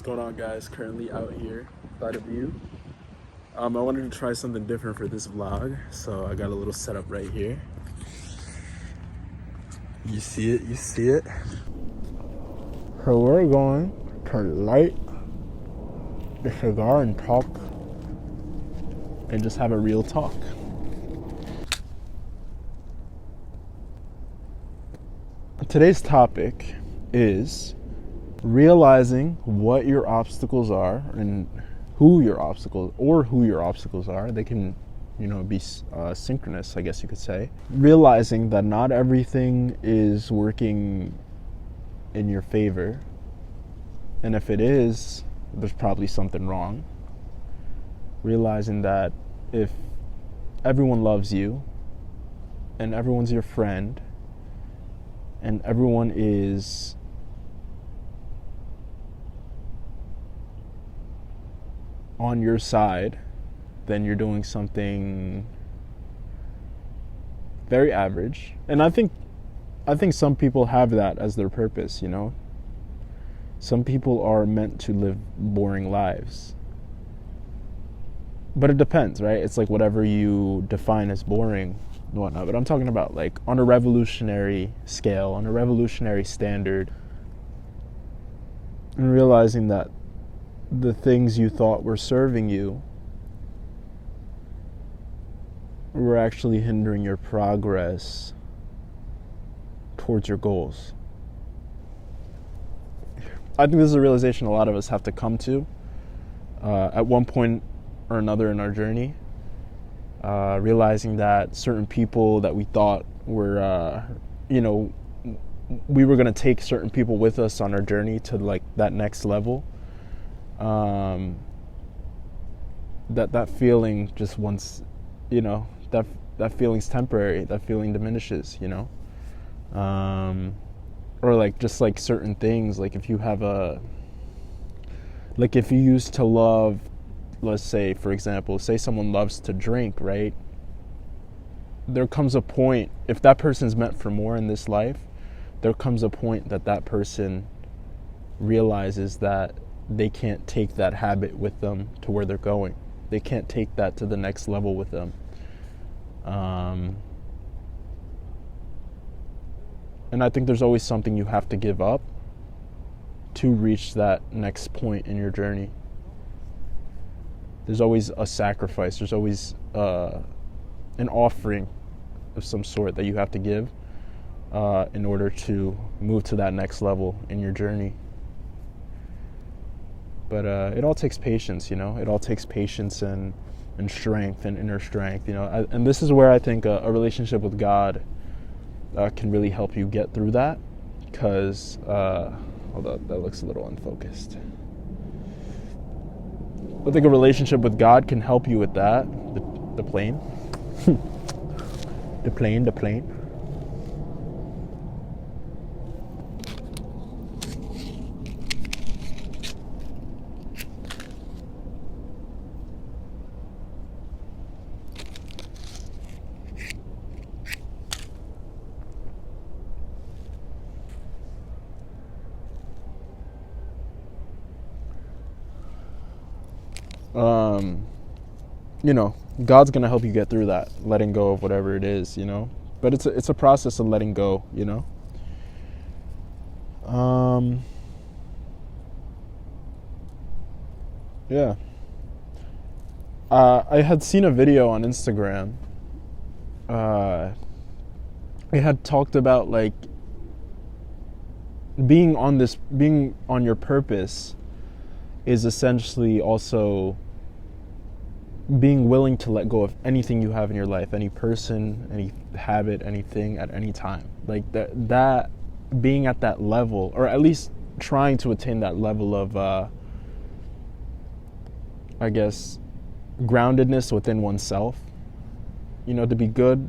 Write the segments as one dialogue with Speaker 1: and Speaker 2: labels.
Speaker 1: What's going on, guys? Currently out here by the view. I wanted to try something different for this vlog, so I got a little setup right here. You see it? You see it? So we're going to light the cigar and talk and just have a real talk. Today's topic is realizing what your obstacles are and who your obstacles are. They can, be synchronous, I guess you could say. Realizing that not everything is working in your favor, and if it is, there's probably something wrong. Realizing that if everyone loves you and everyone's your friend and everyone is on your side, then you're doing something very average. And I think some people have that as their purpose, Some people are meant to live boring lives. But it depends, right? It's like whatever you define as boring and whatnot. But I'm talking about like on a revolutionary scale, on a revolutionary standard, and realizing that the things you thought were serving you were actually hindering your progress towards your goals. I think this is a realization a lot of us have to come to at one point or another in our journey. Realizing that certain people that we thought were, we were going to take certain people with us on our journey to like that next level. That feeling just once, that feeling's temporary. That feeling diminishes, or like just like certain things. Like if you have if you used to love, let's say, for example, say someone loves to drink, right? There comes a point, if that person's meant for more in this life, there comes a point that person realizes that they can't take that habit with them to where they're going. They can't take that to the next level with them. And I think there's always something you have to give up to reach that next point in your journey. There's always a sacrifice. There's always an offering of some sort that you have to give in order to move to that next level in your journey. But it all takes patience, It all takes patience and strength and inner strength, And this is where I think a relationship with God can really help you get through that. Because, although that looks a little unfocused. I think a relationship with God can help you with that. The plane. the plane. God's gonna help you get through that, letting go of whatever it is, But it's a process of letting go, Yeah. I had seen a video on Instagram. It had talked about like being on your purpose is essentially also being willing to let go of anything you have in your life, any person, any habit, anything at any time. Like that being at that level, or at least trying to attain that level of, I guess, groundedness within oneself, to be good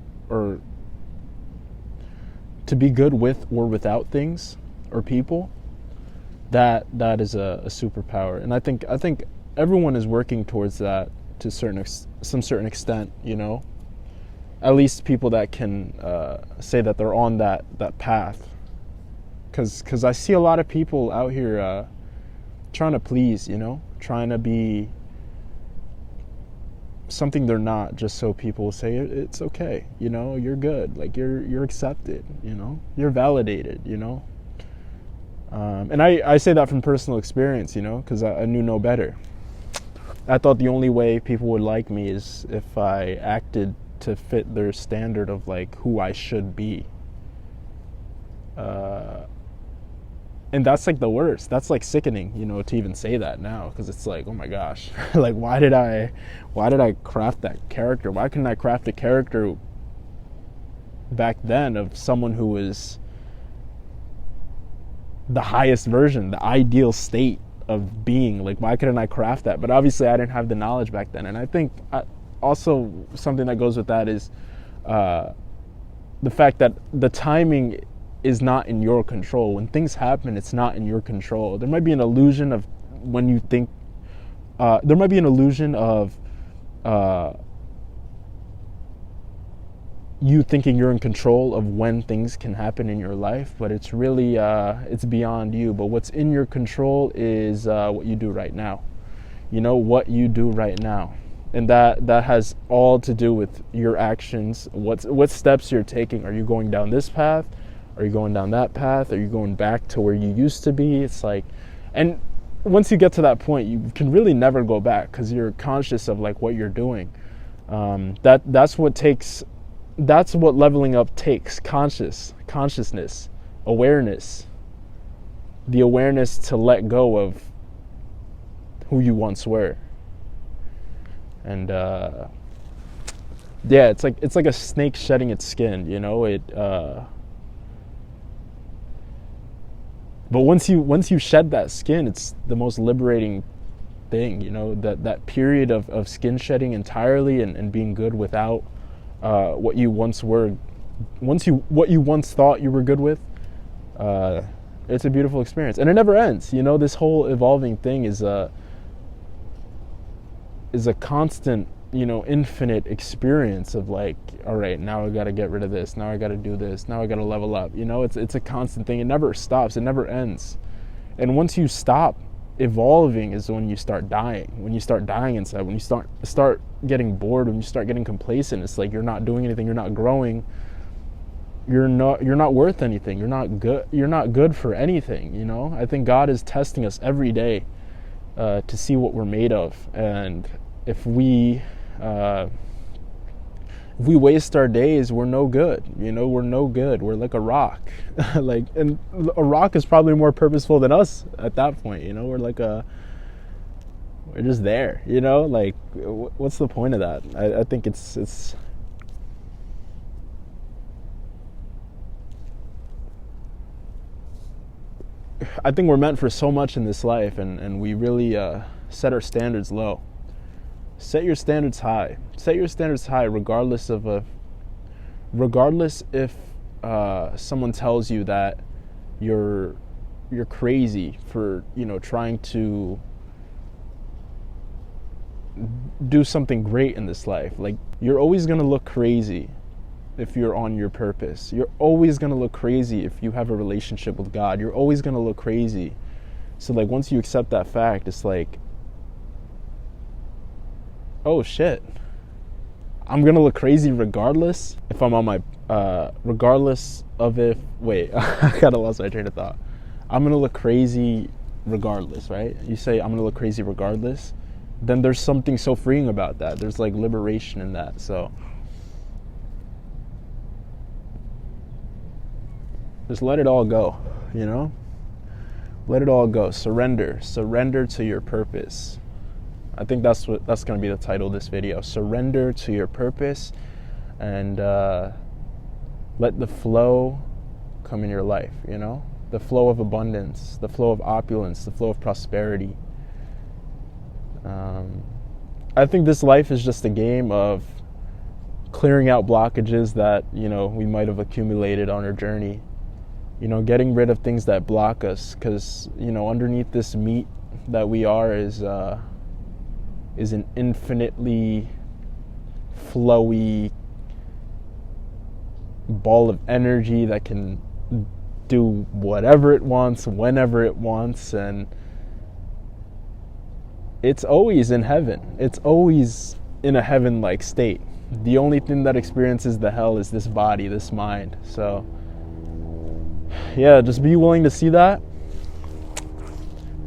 Speaker 1: with or without things or people. That is a superpower. And I think everyone is working towards that to some certain extent, At least people that can say that they're on that path. Because I see a lot of people out here trying to please, you know, trying to be something they're not, just so people will say it's okay, you know, you're good, like you're accepted, you know, you're validated, you know. And I say that from personal experience, you know, because I knew no better. I thought the only way people would like me is if I acted to fit their standard of like who I should be. And that's like the worst. That's like sickening, you know, to even say that now, because it's like, oh my gosh, like why did I craft that character? Why couldn't I craft a character back then of someone who was the highest version, the ideal state of being? Like, why couldn't I craft that? But obviously I didn't have the knowledge back then. And I think also something that goes with that is the fact that the timing is not in your control. When things happen, it's not in your control. There might be an illusion of when you think, there might be an illusion of you thinking you're in control of when things can happen in your life, but it's really, it's beyond you. But what's in your control is what you do right now. You know, what you do right now. And that has all to do with your actions, what steps you're taking. Are you going down this path? Are you going down that path? Are you going back to where you used to be? It's like, and once you get to that point, you can really never go back because you're conscious of like what you're doing. That's what leveling up takes. Consciousness, awareness, the awareness to let go of who you once were. And yeah, it's like a snake shedding its skin, you know. But once you shed that skin, it's the most liberating thing, you know. That period of skin shedding entirely and being good without what you once were, what you once thought you were good with. It's a beautiful experience, and it never ends. You know, this whole evolving thing is a constant, you know, infinite experience of like, all right, now I got to get rid of this, now I got to do this, now I got to level up. You know, it's a constant thing. It never stops, it never ends. And once you stop evolving is when you start dying. When you start dying inside, when you start getting bored, when you start getting complacent, it's like you're not doing anything, you're not growing, you're not worth anything, you're not good for anything, you know. I think God is testing us every day to see what we're made of. And if we waste our days, we're no good. You know, we're no good. We're like a rock. Like, and a rock is probably more purposeful than us at that point. You know, we're just there. You know, like, what's the point of that? I think it's. I think we're meant for so much in this life, and we really set our standards low. Set your standards high. Set your standards high, regardless if someone tells you that you're crazy for, you know, trying to do something great in this life. Like, you're always gonna look crazy if you're on your purpose. You're always gonna look crazy if you have a relationship with God. You're always gonna look crazy. So like, once you accept that fact, it's like, oh shit, I'm gonna look crazy regardless if I'm on my regardless of if wait I kinda lost my train of thought. I'm gonna look crazy regardless, right? You say I'm gonna look crazy regardless, then there's something so freeing about that. There's like liberation in that. So just let it all go, you know? Let it all go. Surrender to your purpose. I think that's going to be the title of this video. Surrender to your purpose, and let the flow come in your life, you know? The flow of abundance, the flow of opulence, the flow of prosperity. I think this life is just a game of clearing out blockages that, you know, we might have accumulated on our journey. You know, getting rid of things that block us, because, you know, underneath this meat that we are is an infinitely flowy ball of energy that can do whatever it wants, whenever it wants, and it's always in heaven. It's always in a heaven-like state. The only thing that experiences the hell is this body, this mind. So, yeah, just be willing to see that.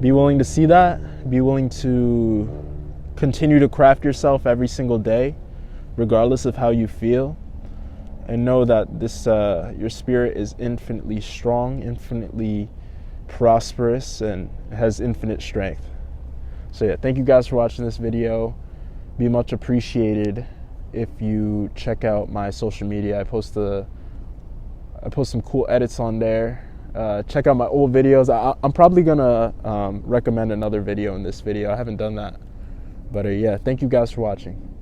Speaker 1: Be willing to see that. Be willing to continue to craft yourself every single day, regardless of how you feel. And know that this your spirit is infinitely strong, infinitely prosperous, and has infinite strength. So yeah, thank you guys for watching this video. Be much appreciated if you check out my social media. I post some cool edits on there. Check out my old videos. I'm probably gonna recommend another video in this video. I haven't done that, but yeah, thank you guys for watching.